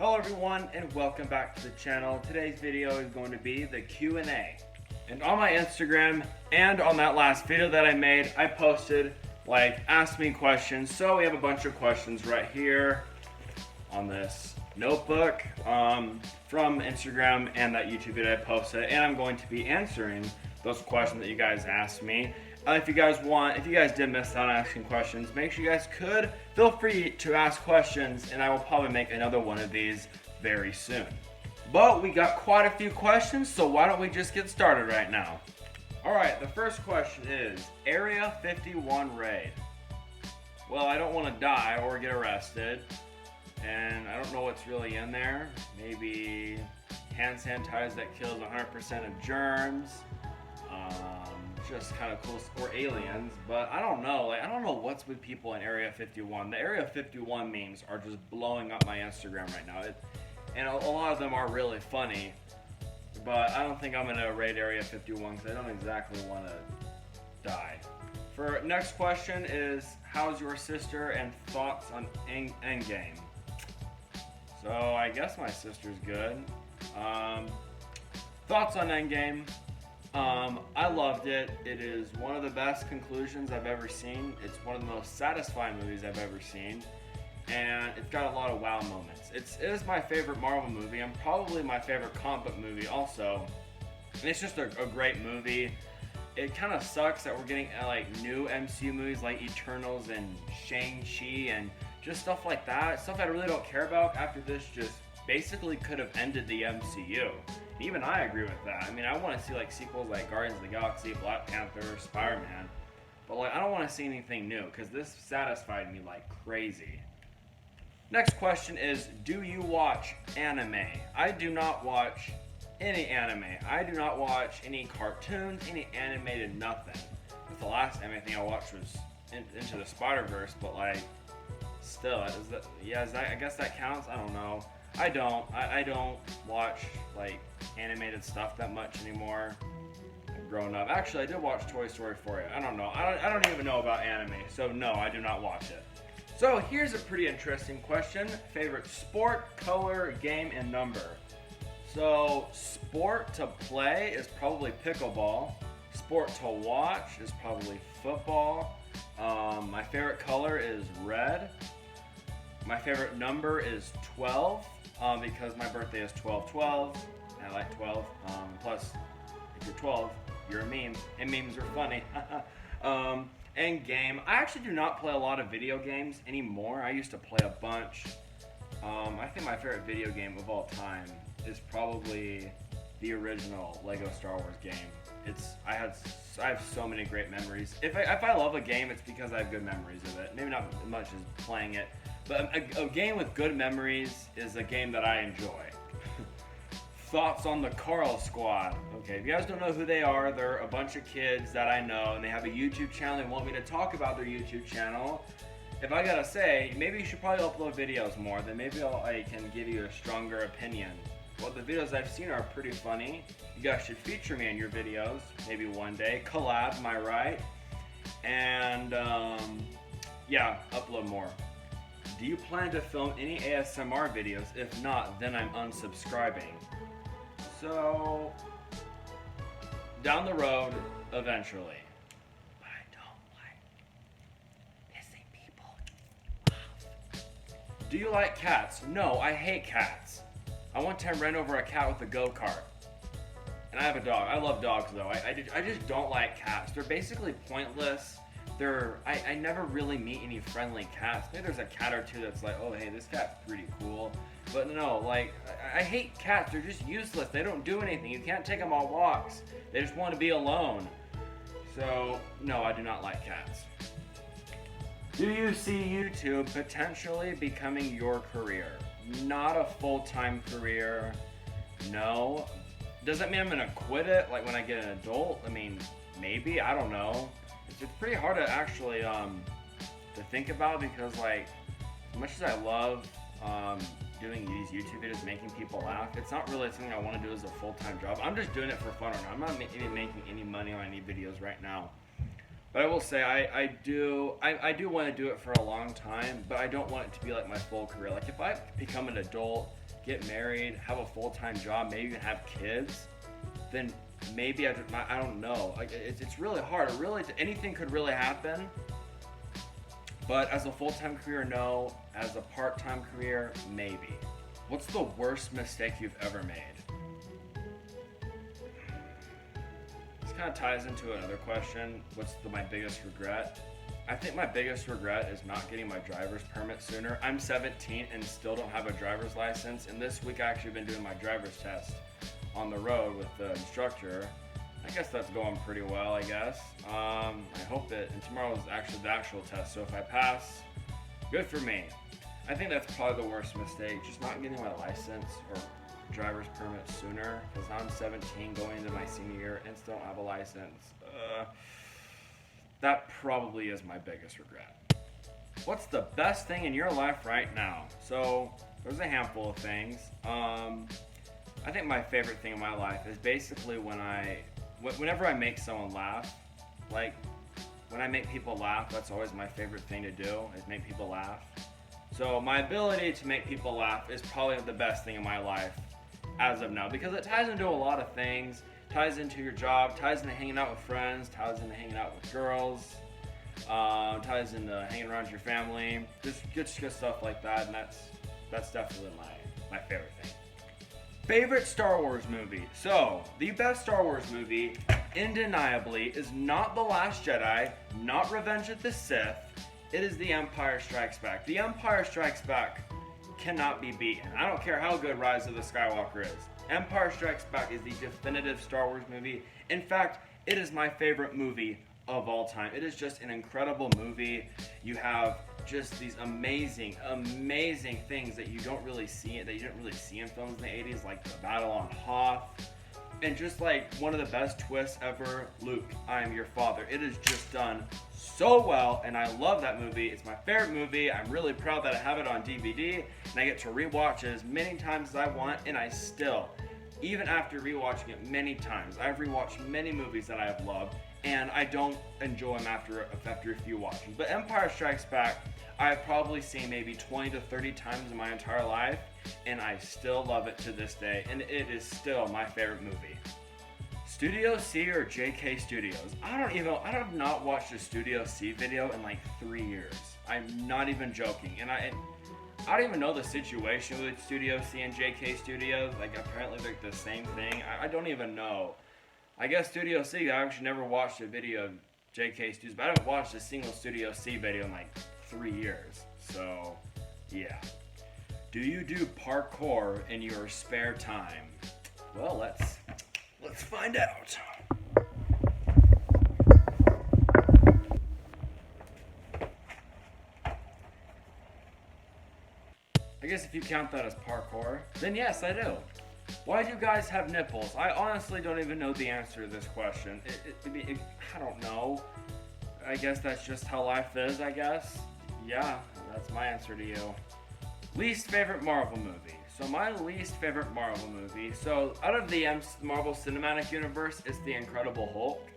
Hello everyone and welcome back to the channel. Today's video is going to be the Q&A. And on my Instagram and on that last video that I made, I posted ask me questions. So we have a bunch of questions right here on this notebook from Instagram and that YouTube video I posted, and I'm going to be answering those questions that you guys asked me. If you guys did miss out on asking questions, make sure you guys feel free to ask questions, and I will probably make another one of these very soon. But we got quite a few questions, so why don't we just get started right now? Alright, the first question is, Area 51 raid. Well, I don't want to die or get arrested, and I don't know what's really in there. Maybe hand sanitizer that kills 100% of germs. Just kind of cool, or aliens, but I don't know. I don't know what's with people in Area 51. The Area 51 memes are just blowing up my Instagram right now, and a lot of them are really funny. But I don't think I'm gonna raid Area 51 because I don't exactly want to die. For next question is, how's your sister and thoughts on Endgame? So I guess my sister's good. Thoughts on Endgame? I loved it. It is one of the best conclusions I've ever seen. It's one of the most satisfying movies I've ever seen. And it's got a lot of wow moments. It is my favorite Marvel movie, and probably my favorite comic book movie also. And it's just a great movie. It kind of sucks that we're getting new MCU movies like Eternals and Shang-Chi and just stuff like that. Stuff I really don't care about after this just basically could have ended the MCU. Even I agree with that. I mean, I want to see sequels like Guardians of the Galaxy, Black Panther, Spider-Man, but I don't want to see anything new because this satisfied me like crazy. Next question is, do you watch anime? I do not watch any anime. I do not watch any cartoons, any animated nothing. The last anime thing I watched was Into the Spider-Verse, but still, I guess that counts. I don't know. I don't watch animated stuff that much anymore. I've grown up. Actually, I did watch Toy Story 4. I don't know. I don't even know about anime, so no, I do not watch it. So here's a pretty interesting question. Favorite sport, color, game, and number. So sport to play is probably pickleball. Sport to watch is probably football. My favorite color is red. My favorite number is 12 because my birthday is 12/12. I like 12. Plus, if you're 12, you're a meme, and memes are funny. And game. I actually do not play a lot of video games anymore. I used to play a bunch. I think my favorite video game of all time is probably the original Lego Star Wars game. I have so many great memories. If I love a game, it's because I have good memories of it. Maybe not as much as playing it, but a game with good memories is a game that I enjoy. Thoughts on the Carl Squad. Okay, if you guys don't know who they are, they're a bunch of kids that I know, and they have a YouTube channel. They want me to talk about their YouTube channel. If I gotta say, maybe you should probably upload videos more, then maybe I can give you a stronger opinion. Well, the videos I've seen are pretty funny. You guys should feature me in your videos, maybe one day. Collab, am I right? And yeah, upload more. Do you plan to film any ASMR videos? If not, then I'm unsubscribing. So, down the road, eventually. But I don't like pissing people off. Do you like cats? No, I hate cats. I one time ran over a cat with a go-kart. And I have a dog. I love dogs though. I just don't like cats. They're basically pointless. I never really meet any friendly cats. Maybe there's a cat or two that's oh hey, this cat's pretty cool. But no, I hate cats. They're just useless. They don't do anything. You can't take them on walks. They just want to be alone. So, no, I do not like cats. Do you see YouTube potentially becoming your career? Not a full-time career. No. Does that mean I'm going to quit it when I get an adult? I mean, maybe. I don't know. It's pretty hard to actually to think about because as much as I love doing these YouTube videos, making people laugh, it's not really something I want to do as a full-time job. I'm just doing it for fun right now. I'm not even making any money on any videos right now. But I will say I do want to do it for a long time, but I don't want it to be my full career. If I become an adult get married, have a full-time job, maybe even have kids, then maybe I don't know. Like it's really hard. Anything could really happen. But as a full-time career, no. As a part-time career, maybe. What's the worst mistake you've ever made? This kind of ties into another question. What's my biggest regret? I think my biggest regret is not getting my driver's permit sooner. I'm 17 and still don't have a driver's license. And this week I actually been doing my driver's test on the road with the instructor. I guess that's going pretty well, I guess. I hope that, and tomorrow is actually the actual test, so if I pass, good for me. I think that's probably the worst mistake, just not getting my license or driver's permit sooner, because I'm 17 going into my senior year and still don't have a license. That probably is my biggest regret. What's the best thing in your life right now? So, there's a handful of things. I think my favorite thing in my life is basically whenever I make someone laugh. Like, when I make people laugh, that's always my favorite thing to do, is make people laugh. So my ability to make people laugh is probably the best thing in my life as of now, because it ties into a lot of things. Ties into your job, ties into hanging out with friends, ties into hanging out with girls, ties into hanging around your family, just good stuff like that, and that's definitely my favorite thing. Favorite Star Wars movie. So, the best Star Wars movie, undeniably, is not The Last Jedi, not Revenge of the Sith. It is The Empire Strikes Back. The Empire Strikes Back cannot be beaten. I don't care how good Rise of the Skywalker is. Empire Strikes Back is the definitive Star Wars movie. In fact, it is my favorite movie of all time. It is just an incredible movie. You have just these amazing things that you didn't really see in films in the 80s, like the Battle on Hoth, and just like one of the best twists ever, Luke, I am your father. It is just done so well, and I love that movie. It's my favorite movie. I'm really proud that I have it on DVD, and I get to rewatch it as many times as I want, and I still, even after rewatching it many times, I've rewatched many movies that I have loved, and I don't enjoy them after a few watchings. But Empire Strikes Back, I've probably seen maybe 20 to 30 times in my entire life, and I still love it to this day, and it is still my favorite movie. Studio C or JK Studios? I have not watched a Studio C video in like 3 years. I'm not even joking, and I don't even know the situation with Studio C and JK Studios. Like, apparently they're the same thing. I don't even know. I guess Studio C, I actually never watched a video of JK Studios, but I haven't watched a single Studio C video in like 3 years. So, yeah. Do you do parkour in your spare time? Well, let's find out. I guess if you count that as parkour, then yes, I do. Why do you guys have nipples? I honestly don't even know the answer to this question. I don't know. I guess that's just how life is, I guess. Yeah, that's my answer to you. Least favorite Marvel movie. So my least favorite Marvel movie, so out of the Marvel Cinematic Universe, it's The Incredible Hulk,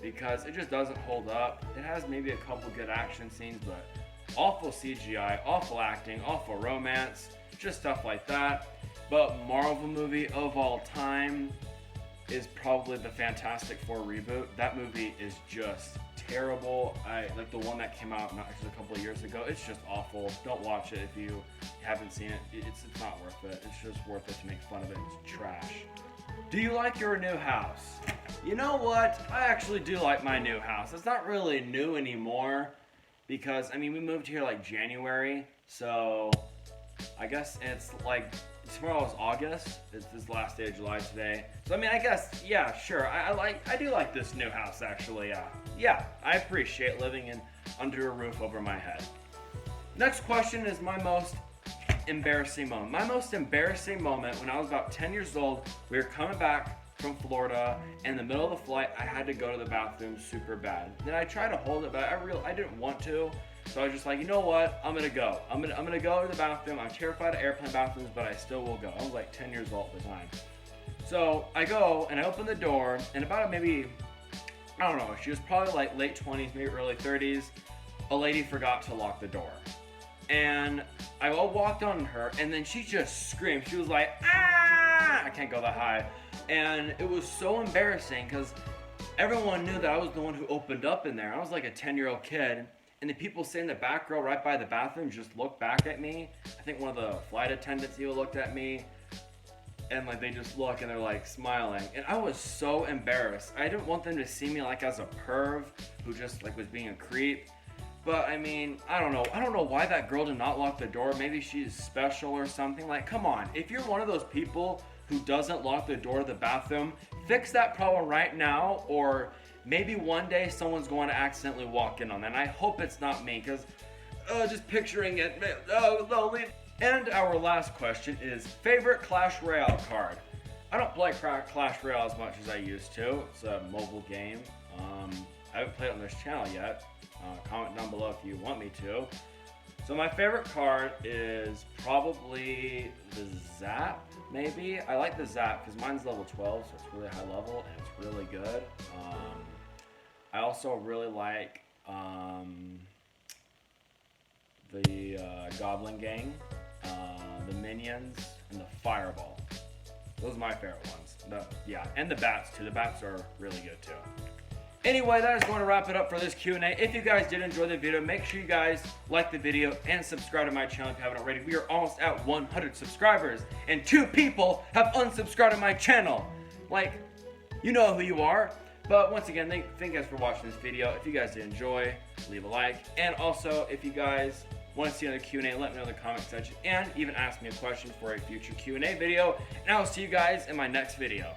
because it just doesn't hold up. It has maybe a couple good action scenes, but awful CGI, awful acting, awful romance, just stuff like that. But Marvel movie of all time is probably the Fantastic Four reboot. That movie is just terrible. Like the one that came out a couple of years ago. It's just awful. Don't watch it if you haven't seen it. It's not worth it. It's just worth it to make fun of it. It's trash. Do you like your new house? You know what? I actually do like my new house. It's not really new anymore because, we moved here like January, so I guess it's like tomorrow is August. It's this last day of July today. So I guess, yeah, sure. I do like this new house actually. Yeah, I appreciate living under a roof over my head. Next question is my most embarrassing moment. My most embarrassing moment when I was about 10 years old, we were coming back from Florida. In the middle of the flight, I had to go to the bathroom super bad. Then I tried to hold it, but I didn't want to. So I was just like, you know what? I'm gonna go. I'm gonna go to the bathroom. I'm terrified of airplane bathrooms, but I still will go. I was like 10 years old at the time. So I go and I open the door, and about maybe, I don't know, she was probably like late 20s, maybe early 30s. A lady forgot to lock the door. and I all walked on her, and then she just screamed. She was like, ah! I can't go that high. And it was so embarrassing because everyone knew that I was the one who opened up in there. I was like a 10-year-old kid, and the people sitting in the back row right by the bathroom just looked back at me. I think one of the flight attendants even looked at me, and like they just look and they're like smiling. And I was so embarrassed. I didn't want them to see me like as a perv who just like was being a creep. But I mean, I don't know why that girl did not lock the door. Maybe she's special or something. Like, come on. If you're one of those people who doesn't lock the door to the bathroom, fix that problem right now, or maybe one day someone's going to accidentally walk in on that. And I hope it's not me, because just picturing it, leave. And our last question is favorite Clash Royale card. I don't play Clash Royale as much as I used to. It's a mobile game. I haven't played it on this channel yet. Comment down below if you want me to. So my favorite card is probably the Zap, maybe. I like the Zap because mine's level 12, so it's really high level and it's really good. I also really like the Goblin Gang, the Minions, and the Fireball. Those are my favorite ones. Yeah, and the Bats too. The Bats are really good too. Anyway, that is going to wrap it up for this Q&A. If you guys did enjoy the video, make sure you guys like the video and subscribe to my channel if you haven't already. We are almost at 100 subscribers, and 2 people have unsubscribed to my channel. Like, you know who you are. But once again, thank you guys for watching this video. If you guys did enjoy, leave a like. And also, if you guys want to see another Q&A, let me know in the comment section, and even ask me a question for a future Q&A video. And I will see you guys in my next video.